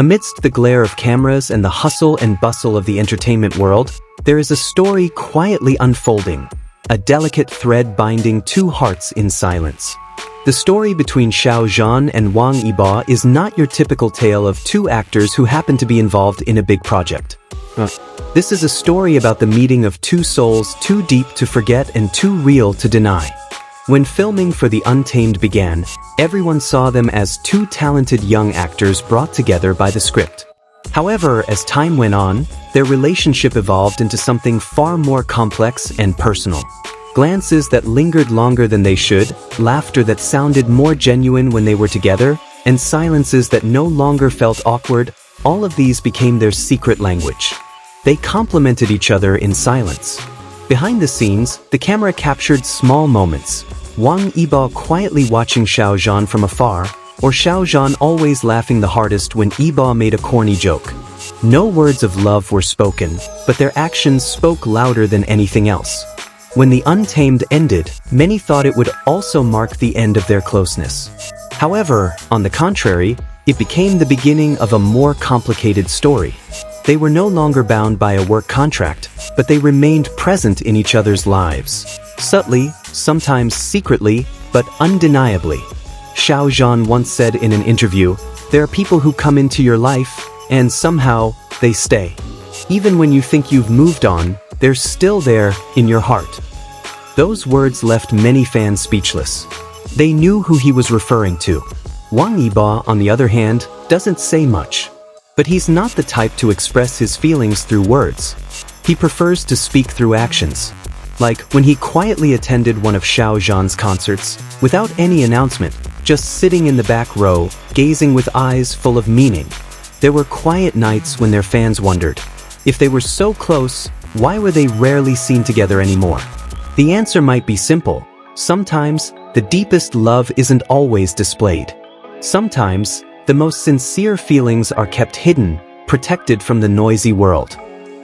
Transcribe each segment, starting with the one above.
Amidst the glare of cameras and the hustle and bustle of the entertainment world, there is a story quietly unfolding, a delicate thread binding two hearts in silence. The story between Xiao Zhan and Wang Yibo is not your typical tale of two actors who happen to be involved in a big project. This is a story about the meeting of two souls too deep to forget and too real to deny. When filming for The Untamed began, everyone saw them as two talented young actors brought together by the script. However, as time went on, their relationship evolved into something far more complex and personal. Glances that lingered longer than they should, laughter that sounded more genuine when they were together, and silences that no longer felt awkward, all of these became their secret language. They complemented each other in silence. Behind the scenes, the camera captured small moments. Wang Yibo quietly watching Xiao Zhan from afar, or Xiao Zhan always laughing the hardest when Yibo made a corny joke. No words of love were spoken, but their actions spoke louder than anything else. When The Untamed ended, many thought it would also mark the end of their closeness. However, on the contrary, it became the beginning of a more complicated story. They were no longer bound by a work contract, but they remained present in each other's lives. Subtly, sometimes secretly, but undeniably. Xiao Zhan once said in an interview, "There are people who come into your life, and somehow, they stay. Even when you think you've moved on, they're still there, in your heart." Those words left many fans speechless. They knew who he was referring to. Wang Yibo, on the other hand, doesn't say much. But he's not the type to express his feelings through words. He prefers to speak through actions. Like when he quietly attended one of Xiao Zhan's concerts, without any announcement, just sitting in the back row, gazing with eyes full of meaning. There were quiet nights when their fans wondered, if they were so close, why were they rarely seen together anymore? The answer might be simple. Sometimes, the deepest love isn't always displayed. Sometimes, the most sincere feelings are kept hidden, protected from the noisy world.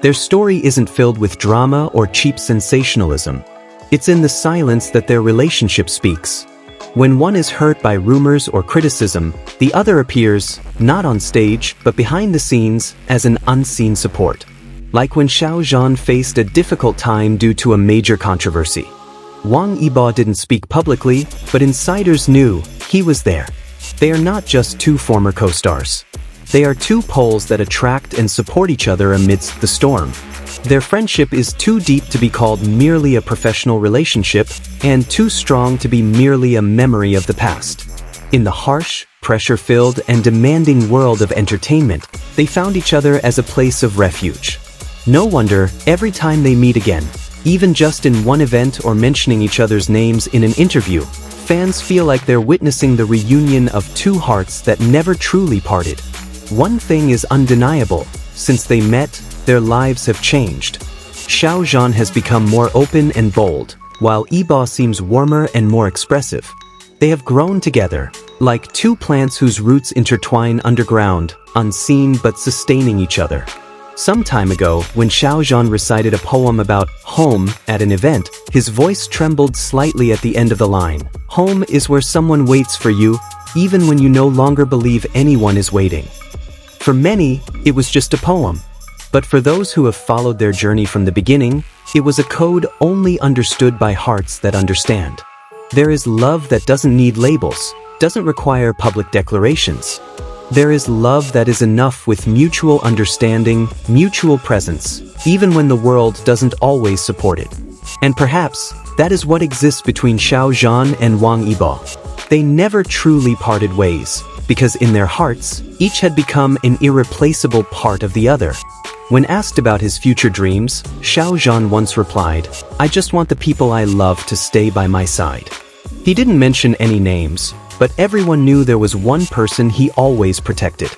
Their story isn't filled with drama or cheap sensationalism. It's in the silence that their relationship speaks. When one is hurt by rumors or criticism, the other appears, not on stage, but behind the scenes, as an unseen support. Like when Xiao Zhan faced a difficult time due to a major controversy. Wang Yibo didn't speak publicly, but insiders knew he was there. They are not just two former co-stars. They are two poles that attract and support each other amidst the storm. Their friendship is too deep to be called merely a professional relationship, and too strong to be merely a memory of the past. In the harsh, pressure-filled, and demanding world of entertainment, they found each other as a place of refuge. No wonder, every time they meet again, even just in one event or mentioning each other's names in an interview, fans feel like they're witnessing the reunion of two hearts that never truly parted. One thing is undeniable. Since they met, their lives have changed. Xiao Zhan has become more open and bold, while Yibo seems warmer and more expressive. They have grown together, like two plants whose roots intertwine underground, unseen but sustaining each other. Some time ago, when Xiao Zhan recited a poem about home at an event, his voice trembled slightly at the end of the line. Home is where someone waits for you, even when you no longer believe anyone is waiting. For many, it was just a poem. But for those who have followed their journey from the beginning, it was a code only understood by hearts that understand. There is love that doesn't need labels, doesn't require public declarations. There is love that is enough with mutual understanding, mutual presence, even when the world doesn't always support it. And perhaps, that is what exists between Xiao Zhan and Wang Yibo. They never truly parted ways, because in their hearts, each had become an irreplaceable part of the other. When asked about his future dreams, Xiao Zhan once replied, "I just want the people I love to stay by my side." He didn't mention any names, but everyone knew there was one person he always protected.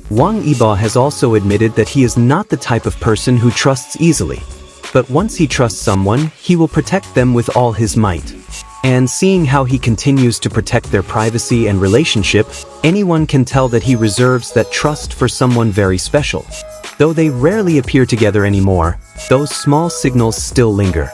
Wang Yibo has also admitted that he is not the type of person who trusts easily. But once he trusts someone, he will protect them with all his might. And seeing how he continues to protect their privacy and relationship, anyone can tell that he reserves that trust for someone very special. Though they rarely appear together anymore, those small signals still linger.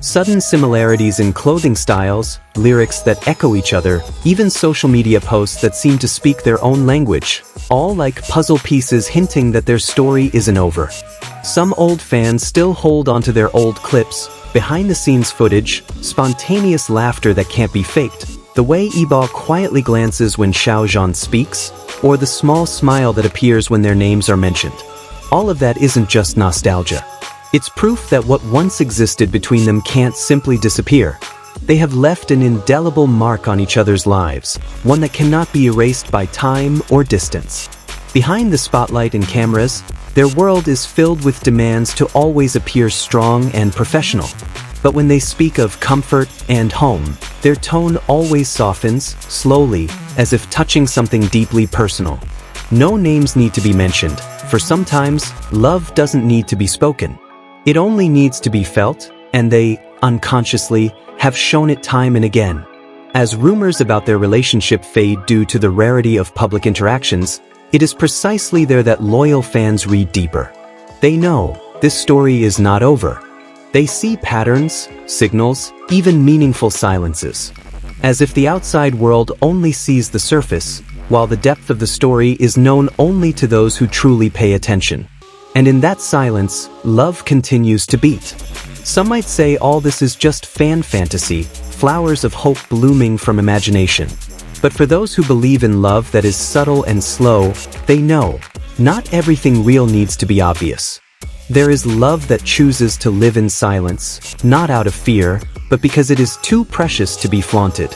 Sudden similarities in clothing styles, lyrics that echo each other, even social media posts that seem to speak their own language, all like puzzle pieces hinting that their story isn't over. Some old fans still hold onto their old clips, behind-the-scenes footage, spontaneous laughter that can't be faked, the way Yibo quietly glances when Xiao Zhan speaks, or the small smile that appears when their names are mentioned. All of that isn't just nostalgia. It's proof that what once existed between them can't simply disappear. They have left an indelible mark on each other's lives, one that cannot be erased by time or distance. Behind the spotlight and cameras, their world is filled with demands to always appear strong and professional. But when they speak of comfort and home, their tone always softens, slowly, as if touching something deeply personal. No names need to be mentioned, for sometimes, love doesn't need to be spoken. It only needs to be felt, and they, unconsciously, have shown it time and again. As rumors about their relationship fade due to the rarity of public interactions, it is precisely there that loyal fans read deeper. They know this story is not over. They see patterns, signals, even meaningful silences. As if the outside world only sees the surface, while the depth of the story is known only to those who truly pay attention. And in that silence, love continues to beat. Some might say all this is just fan fantasy, flowers of hope blooming from imagination. But for those who believe in love that is subtle and slow, they know, not everything real needs to be obvious. There is love that chooses to live in silence, not out of fear, but because it is too precious to be flaunted.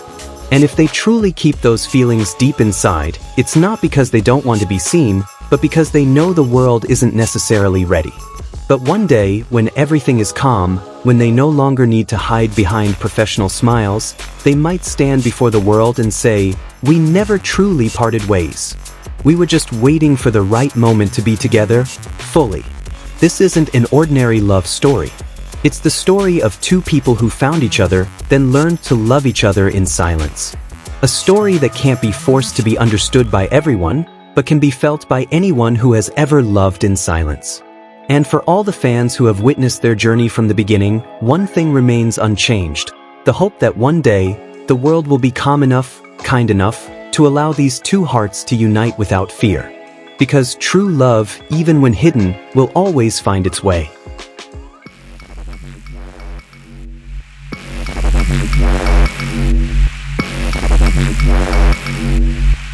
And if they truly keep those feelings deep inside, it's not because they don't want to be seen, but because they know the world isn't necessarily ready. But one day, when everything is calm, when they no longer need to hide behind professional smiles, they might stand before the world and say, "We never truly parted ways. We were just waiting for the right moment to be together, fully." This isn't an ordinary love story. It's the story of two people who found each other, then learned to love each other in silence. A story that can't be forced to be understood by everyone, but can be felt by anyone who has ever loved in silence. And for all the fans who have witnessed their journey from the beginning, one thing remains unchanged: the hope that one day, the world will be calm enough, kind enough, to allow these two hearts to unite without fear. Because true love, even when hidden, will always find its way. Zhan